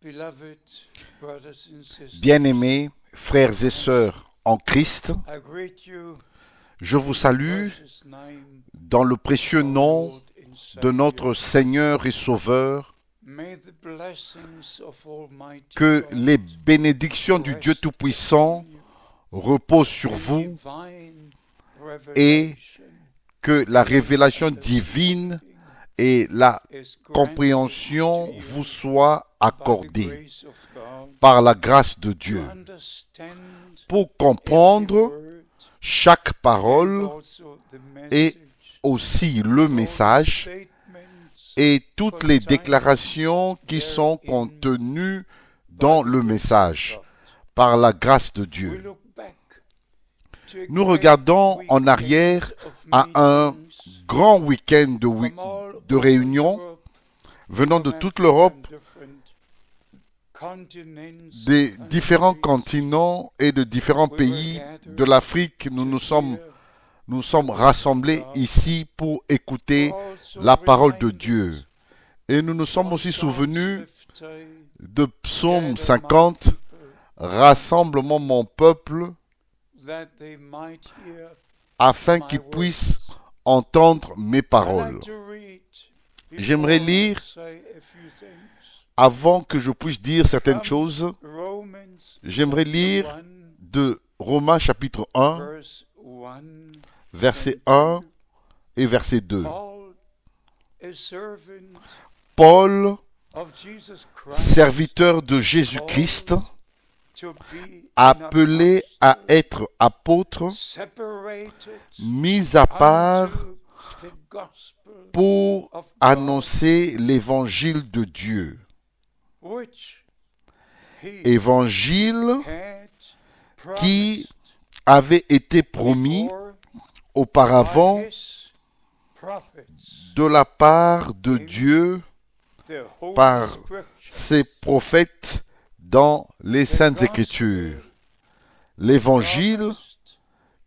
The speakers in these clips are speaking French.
Beloved brothers and sisters, Bien-aimés frères et sœurs en Christ, I greet you je vous in the salue precious name dans le précieux of our nom Lord and de Savior. notre Seigneur et Sauveur. May the blessings of Almighty Que God les bénédictions du Dieu rest Tout-Puissant upon you reposent sur in vous divine et revelation que la and révélation divine understanding et la is granted compréhension to you vous soient by the accordées grace of God par la grâce de to Dieu understand pour every comprendre word chaque and parole also the et message, aussi le all the message statements et toutes les contained déclarations qui sont therein contenues by dans the le grace of message God. par la grâce de We Dieu. look back to a Nous great regardons en weekend arrière of à un meetings grand week-end from all de over réunions Europe, venant de from toute Africa l'Europe, and different continents des and différents countries. continents et de différents We were pays de gathered l'Afrique. to Nous sommes hear the word of rassemblés God. ici pour We're écouter also la parole de reminded Dieu. Et nous nous sommes on aussi Psalms souvenus 50, de Psaume gather my 50, people Rassemblement mon peuple, that they might hear afin my qu'ils words. puissent entendre mes I paroles. like to read J'aimerais before I lire, say a few things avant que je puisse dire certaines from choses, Romans j'aimerais chapter lire 1, de Romains chapitre 1, verse 1 verset and 1 et verset 2. Paul, a servant Paul, of Jesus Christ, serviteur de Jésus-Christ, called to be appelé an à apostle, être apôtre, separated mis à part unto the gospel pour of God, annoncer l'évangile de Dieu. which he Évangile had qui promised avait été promis before auparavant by his prophets, de la part de Dieu the Holy par Scripture, ses prophètes dans les the Saintes gospel Écritures. L'évangile promised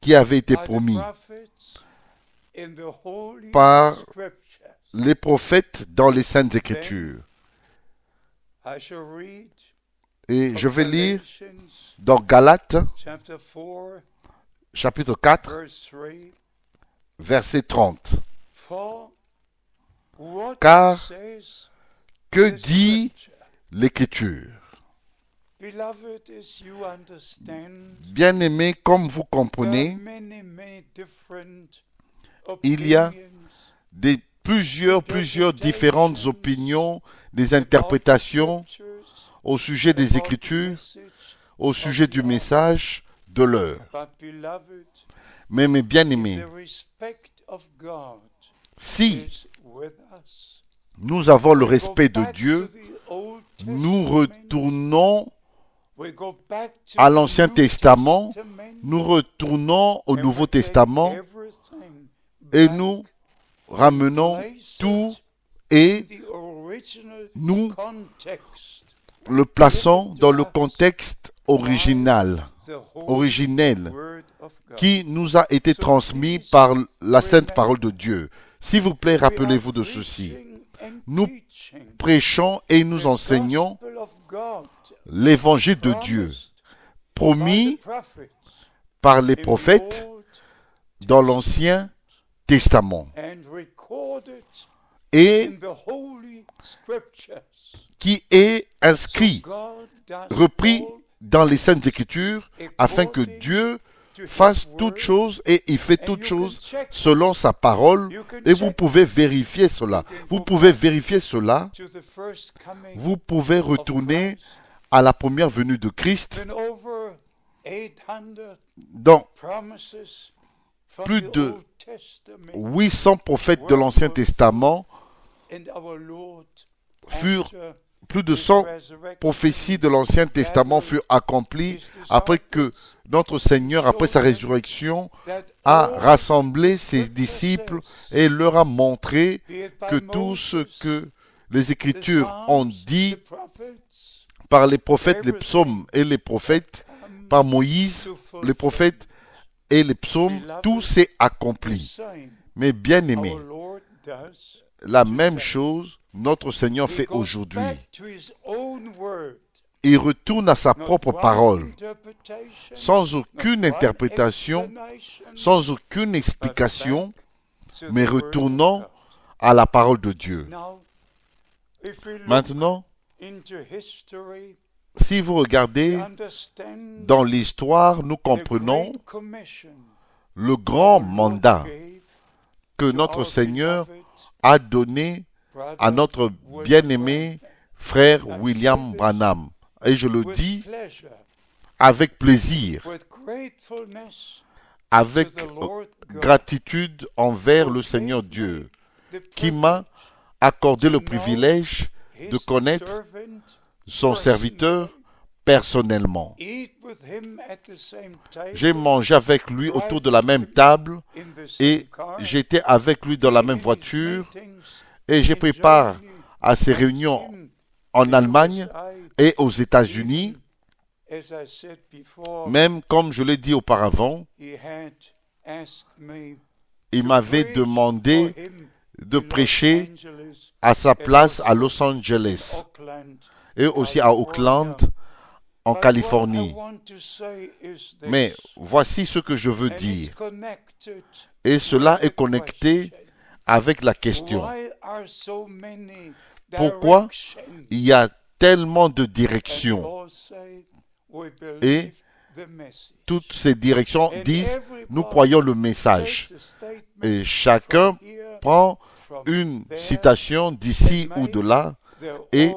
qui avait été by the promis prophets in the Holy par Scriptures. les prophètes dans les Saintes Écritures. I shall read Et from je vais lire Galatians dans Galates chapter 4, chapitre 4, verse 3. verset 30. For what Car says que the dit Scripture? l'Écriture? Beloved, as you understand, Bien-aimés, comme vous there are comprenez, many different il y a opinions plusieurs différentes opinions, des about the interprétations Scriptures, au sujet des about the Écritures, message au sujet of du the hour. message de l'heure. But beloved, Mais mes if bien-aimés, the respect of God si is with us, nous avons le we go respect de back to Dieu, the Old nous Testament, retournons we go back to à the l'Ancien New Testament, Testament, nous retournons au and Nouveau we take Testament everything et back nous and ramenons place tout it et in the original nous context, le plaçons dans le contexte original, the holy originel, word of God. qui nous a été transmis par la sainte parole de Dieu. S'il vous plaît, We are rappelez-vous de ceci. preaching and Nous teaching Prêchons et nous the enseignons gospel of God l'évangile de Dieu, promised by promis the prophets par les in the prophètes Old dans l'Ancien Testament and recorded et in the Holy Scriptures. qui est So inscrit, God does repris all dans les Saintes Écritures, afin que according Dieu to His fasse word, toutes choses et il fait and toutes you can choses check selon sa parole You can et vous check pouvez vérifier cela. Vous pouvez vérifier cela, to the first coming vous pouvez of retourner Christ, à la première venue de Christ when over 800 dans promises from plus the de Old Testament 800 prophètes de l'Ancien Testament, and our Lord furent after plus de His 100 resurrection prophéties de l'Ancien Testament furent accomplies après que notre Seigneur, après sa résurrection, that a all rassemblé ses Scripture disciples says, et leur a montré be it by que tout ce Moses, que les the Écritures ont Psalms, dit the prophets, par les prophètes, les psaumes et les prophètes, come par Moïse, to les fulfill prophètes et les psaumes, tout s'est the accompli. same. Mais bien aimé, Our Lord does la même chose notre Seigneur He fait goes aujourd'hui. back to his own word. Il retourne à sa Not propre one parole, interpretation, sans not aucune one interprétation, explanation, sans aucune but explication, back to mais the word of retournant God. à la parole de Dieu. Now, if we look Maintenant, into history, si vous we regardez understand dans l'histoire, nous the comprenons great commission le grand our Lord mandat gave que to notre our Seigneur beloved a donné à brother notre William bien-aimé Branham. frère I William say this Branham. Et je le with dis pleasure, avec plaisir, with gratefulness avec to the Lord God, gratitude envers who le Seigneur gave Dieu, me the qui m'a privilege accordé to le know privilège de his connaître servant son serviteur personally, personnellement. eat with him at the same J'ai table, mangé avec lui autour de la même table et j'étais avec lui dans la même voiture et j'ai pris part à ses réunions en Allemagne et aux États-Unis. Même comme je l'ai dit auparavant, il m'avait demandé de prêcher à sa place à Los Angeles et aussi à Oakland, en Californie. Mais voici ce que je veux dire. Et cela est connecté avec la question. Pourquoi il y a tellement de directions? Et toutes ces directions disent, nous croyons le message. Et chacun prend une citation d'ici ou de là et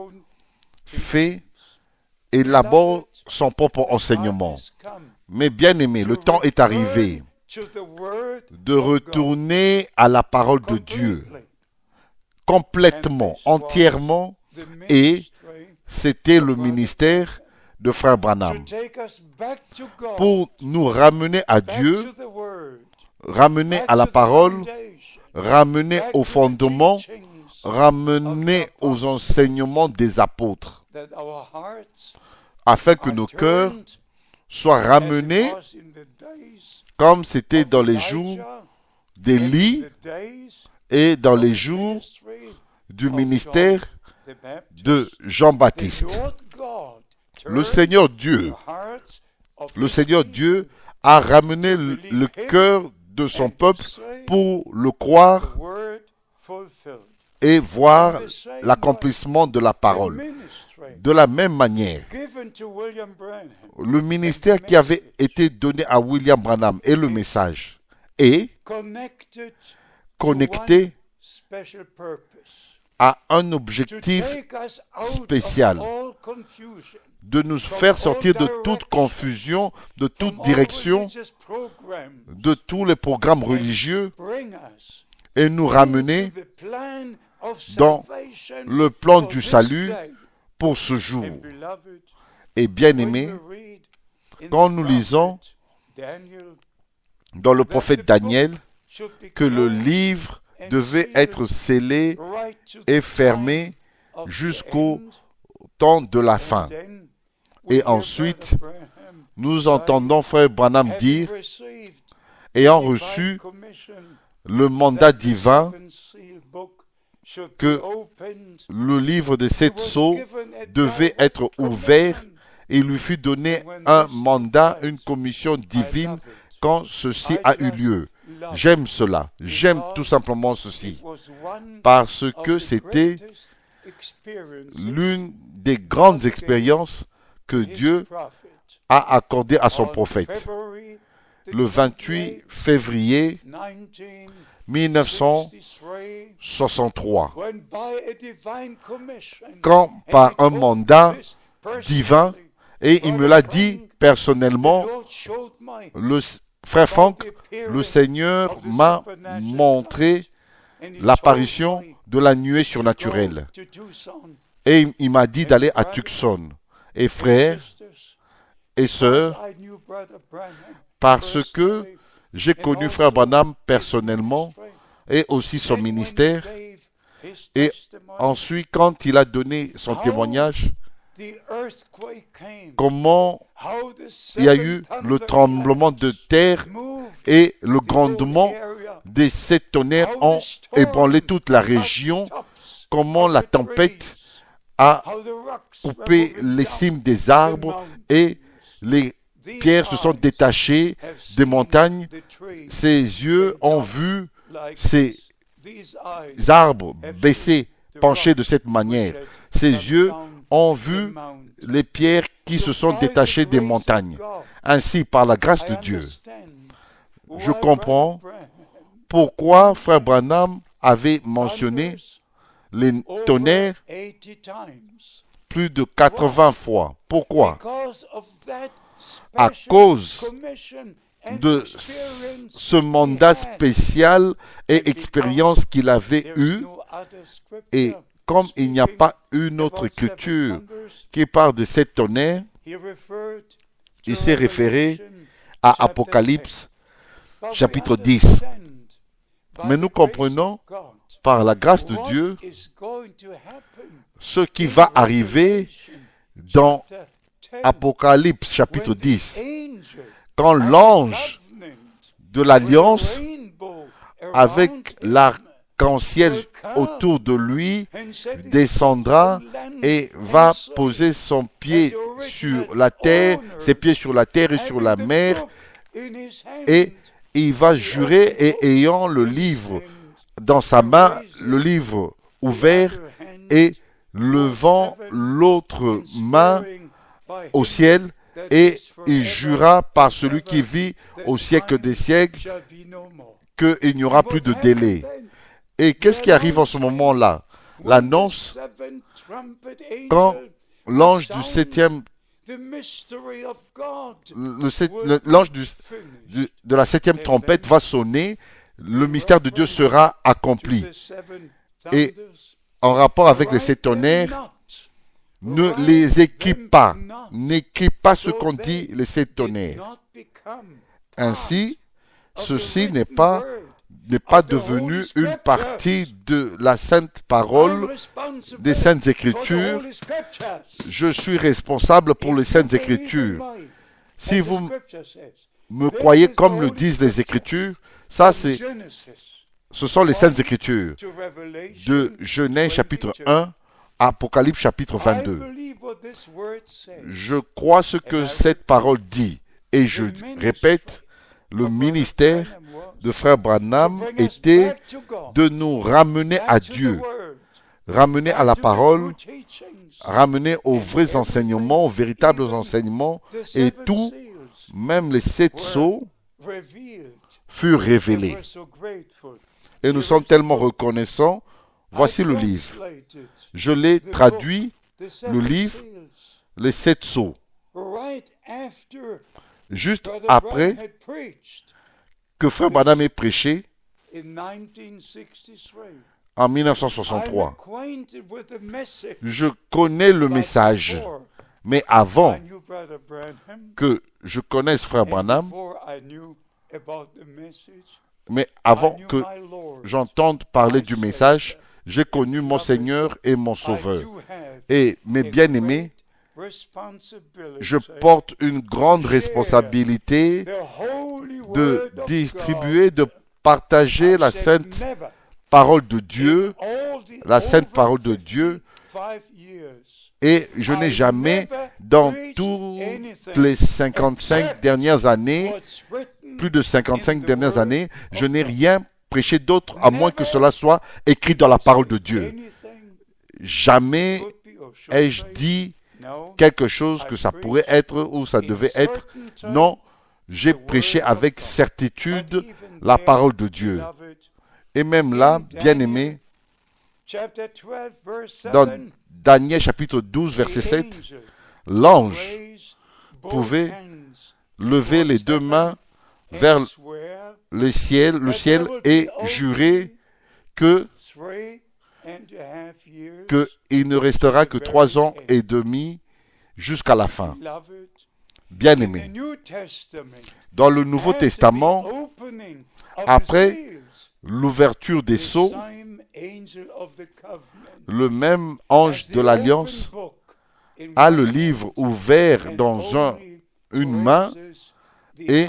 élabore son propre enseignement. Mais bien aimé, le temps est arrivé de retourner à la parole de Dieu complètement, entièrement, et c'était le ministère de Frère Branham pour nous ramener à Dieu, ramener à la parole, ramener au fondement, ramener aux enseignements des apôtres, afin que nos cœurs soient ramenés comme c'était dans les jours d'Élie et dans les jours du ministère de Jean-Baptiste. Le Seigneur Dieu a ramené le cœur de son peuple pour le croire et voir l'accomplissement de la parole. De la même manière, le ministère qui avait été donné à William Branham et le message est connecté à un objectif spécial, de nous faire sortir de toute confusion, de toute direction, de tous les programmes religieux et nous ramener dans le plan du salut pour ce jour. Et bien aimé, quand nous lisons dans le prophète Daniel que le livre devait être scellé et fermé jusqu'au temps de la fin. Et ensuite, nous entendons Frère Branham dire, ayant reçu le mandat divin, que le livre des 7 sceaux devait être ouvert. Il lui fut donné un mandat, une commission divine quand ceci a eu lieu. J'aime cela. J'aime tout simplement ceci. Parce que c'était l'une des grandes expériences que Dieu a accordées à son prophète. Le 28 février 1963, quand par un mandat divin, et il me l'a dit personnellement, le frère Franck, le Seigneur m'a montré l'apparition de la nuée surnaturelle. Et il m'a dit d'aller à Tucson. Et frères et sœurs, parce que j'ai connu frère Branham personnellement et aussi son ministère. Et ensuite, quand il a donné son témoignage, comment il y a eu le tremblement de terre et le grondement des 7 tonnerres ont ébranlé toute la région comment la tempête a coupé les cimes des arbres et les pierres se sont détachées des montagnes. Ses yeux ont vu ces arbres baissés, penchés de cette manière. Ses yeux ont vu les pierres qui se sont détachées des montagnes. Ainsi, par la grâce de Dieu, je comprends pourquoi Frère Branham avait mentionné les tonnerres plus de 80 fois. Pourquoi? À cause de ce mandat spécial et expérience qu'il avait eu, et comme il n'y a pas une autre écriture qui parle de ces tonnerres, il s'est référé à Apocalypse chapitre 10. Mais nous comprenons par la grâce de Dieu ce qui va arriver dans Apocalypse chapitre 10, quand l'ange de l'alliance avec l'arc-en-ciel autour de lui descendra et va poser son pied sur la terre, ses pieds sur la terre et sur la mer, et il va jurer, et ayant le livre dans sa main, le livre ouvert, et levant l'autre main au ciel, et il jura par celui qui vit au siècle des siècles qu'il n'y aura plus de délai. Et qu'est-ce qui arrive en ce moment-là? L'annonce, quand l'ange du septième, l'ange de la septième trompette va sonner, le mystère de Dieu sera accompli. Et en rapport avec les sept tonnerres, ne les écris pas. N'écris pas ce qu'ont dit les sept tonnerres. Ainsi, ceci n'est pas devenu une partie de la sainte parole des saintes écritures. Je suis responsable pour les saintes écritures. Si vous me croyez comme le disent les écritures, ce sont les saintes écritures. De Genèse chapitre 1 à Apocalypse chapitre 22. Je crois ce que cette parole dit. Et je répète, le ministère de Frère Branham était de nous ramener à Dieu, ramener à la parole, ramener aux vrais enseignements, aux véritables enseignements, et tout, même les sept sceaux, furent révélés. Et nous sommes tellement reconnaissants. Voici le livre. Je l'ai traduit, le livre, les sept sceaux. Juste après que Frère Branham ait prêché en 1963. Je connais le message, mais avant que je connaisse Frère Branham, mais avant que j'entende parler du message, j'ai connu mon Seigneur et mon Sauveur. Et mes bien-aimés, je porte une grande responsabilité de distribuer, de partager la sainte parole de Dieu, la sainte parole de Dieu. Et je n'ai jamais, dans toutes les 55 dernières années, plus de 55 dernières années, je n'ai rien prêché d'autre, à moins que cela soit écrit dans la parole de Dieu. Jamais ai-je dit quelque chose que ça pourrait être ou ça devait être. Non, j'ai prêché avec certitude la parole de Dieu. Et même là, bien-aimé, dans Daniel chapitre 12, verset 7, l'ange pouvait lever les deux mains vers le ciel et jurer qu'il ne restera que 3 ans et demi jusqu'à la fin. Bien-aimé, dans le Nouveau Testament, après l'ouverture des sceaux, le même ange de l'Alliance a le livre ouvert dans une main et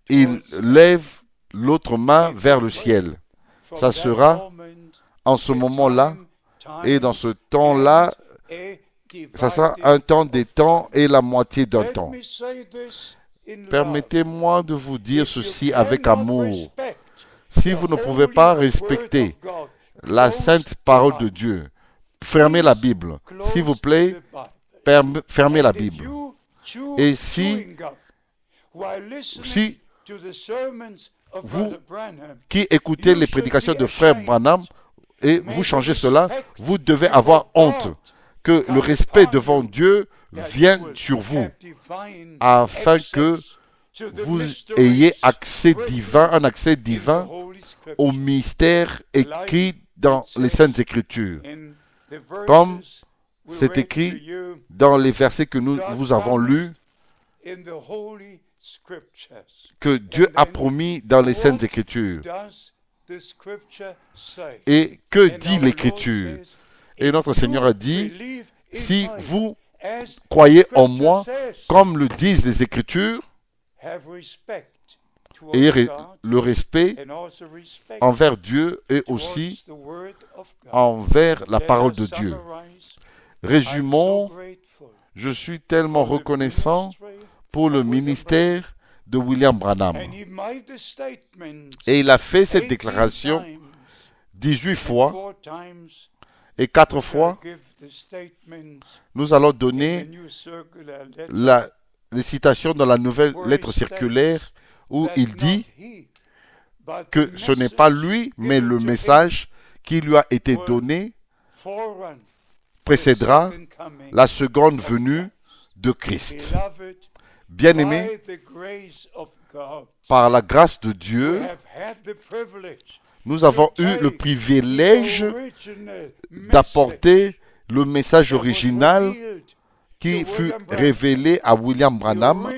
il lève l'autre main vers le ciel. Ça sera en ce moment-là et dans ce temps-là, ça sera un temps des temps et la moitié d'un temps. Permettez-moi de vous dire ceci avec amour. Si vous ne pouvez pas respecter la sainte parole de Dieu, fermez la Bible. S'il vous plaît, fermez la Bible. Et si vous qui écoutez les prédications de Frère Branham et vous changez cela, vous devez avoir honte que le respect devant Dieu vienne sur vous afin que vous ayez un accès divin au mystère écrit dans les Saintes Écritures. Comme c'est écrit dans les versets que nous vous avons lus, que Dieu a promis dans les Saintes Écritures. Et que dit l'Écriture? Et notre Seigneur a dit, si vous croyez en moi, comme le disent les Écritures, ayez le respect envers Dieu et aussi envers la parole de Dieu. Résumons, je suis tellement reconnaissant pour le ministère de William Branham. Et il a fait cette déclaration 18 fois et 4 fois. Nous allons donner les citations dans la nouvelle lettre circulaire où il dit que ce n'est pas lui, mais le message qui lui a été donné précédera la seconde venue de Christ. Bien-aimés, par la grâce de Dieu, nous avons eu le privilège d'apporter le message original qui fut révélé à William Branham,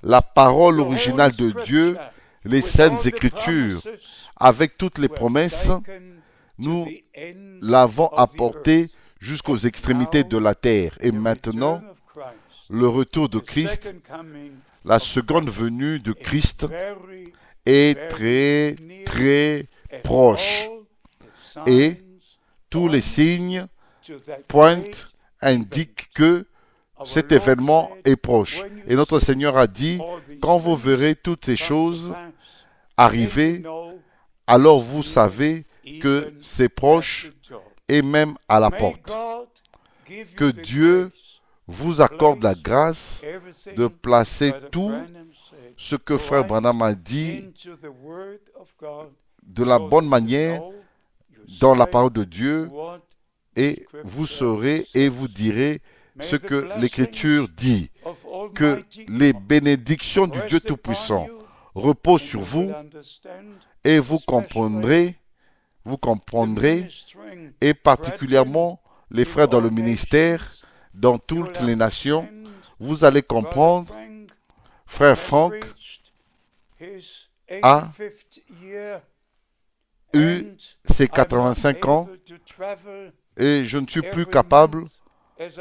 la parole originale de Dieu, les Saintes Écritures, avec toutes les promesses, nous l'avons apporté jusqu'aux extrémités de la terre. Et maintenant, le retour de Christ, la seconde venue de Christ est très, très proche. Et tous les signes pointent, indiquent que cet événement est proche. Et notre Seigneur a dit, quand vous verrez toutes ces choses arriver, alors vous savez que c'est proche et même à la porte. Que Dieu vous accorde la grâce de placer tout ce que Frère Branham a dit de la bonne manière dans la parole de Dieu, et vous saurez et vous direz ce que l'Écriture dit, que les bénédictions du Dieu Tout-Puissant reposent sur vous, et vous comprendrez, et particulièrement les frères dans le ministère, dans toutes les nations, vous allez comprendre. Frère Frank a eu ses 85 ans et je ne suis plus capable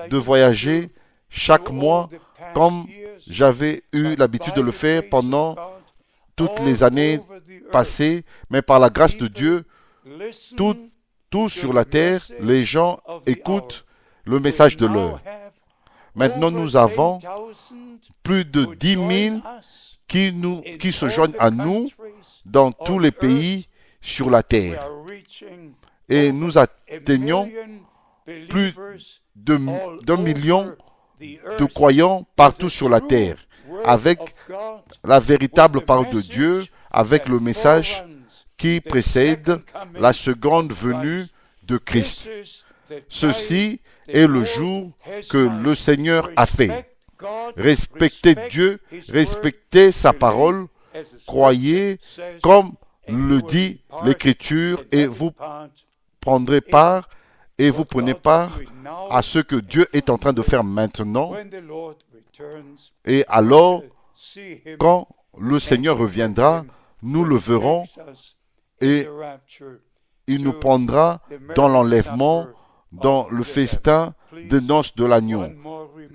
de voyager chaque mois comme j'avais eu l'habitude de le faire pendant toutes les années passées, mais par la grâce de Dieu, tout sur la terre, les gens écoutent le message de l'heure. Maintenant, nous avons plus de 10 000 qui se joignent à nous dans tous les pays sur la terre. Et nous atteignons plus d'1 million de croyants partout sur la terre, avec la véritable parole de Dieu, avec le message qui précède la seconde venue de Christ. Ceci est le jour que le Seigneur a fait. Respectez Dieu, respectez sa parole, croyez comme le dit l'Écriture et vous prendrez part et vous prenez part à ce que Dieu est en train de faire maintenant. Et alors, quand le Seigneur reviendra, nous le verrons et il nous prendra dans l'enlèvement, dans le festin des noces de l'agneau.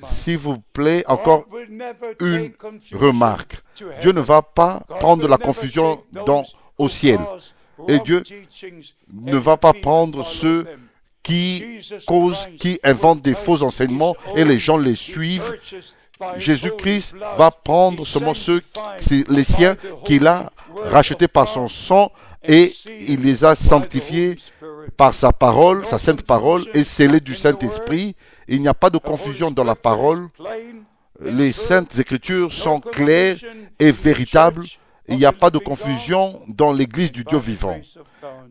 S'il vous plaît, encore une remarque. Dieu ne va pas prendre la confusion au ciel. Et Dieu ne va pas prendre ceux qui inventent des faux enseignements et les gens les suivent. Jésus-Christ va prendre seulement les siens qu'il a rachetés par son sang et il les a sanctifiés par sa parole, sa sainte parole et scellés du Saint-Esprit. Il n'y a pas de confusion dans la parole. Les saintes écritures sont claires et véritables. Il n'y a pas de confusion dans l'église du Dieu vivant.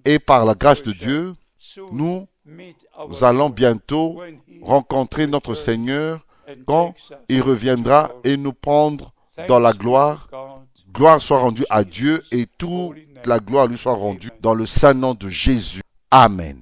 Et par la grâce de Dieu, nous allons bientôt rencontrer notre Seigneur quand il reviendra et nous prendre dans la gloire. Gloire soit rendue à Dieu et toute la gloire lui soit rendue dans le saint nom de Jésus. Amen.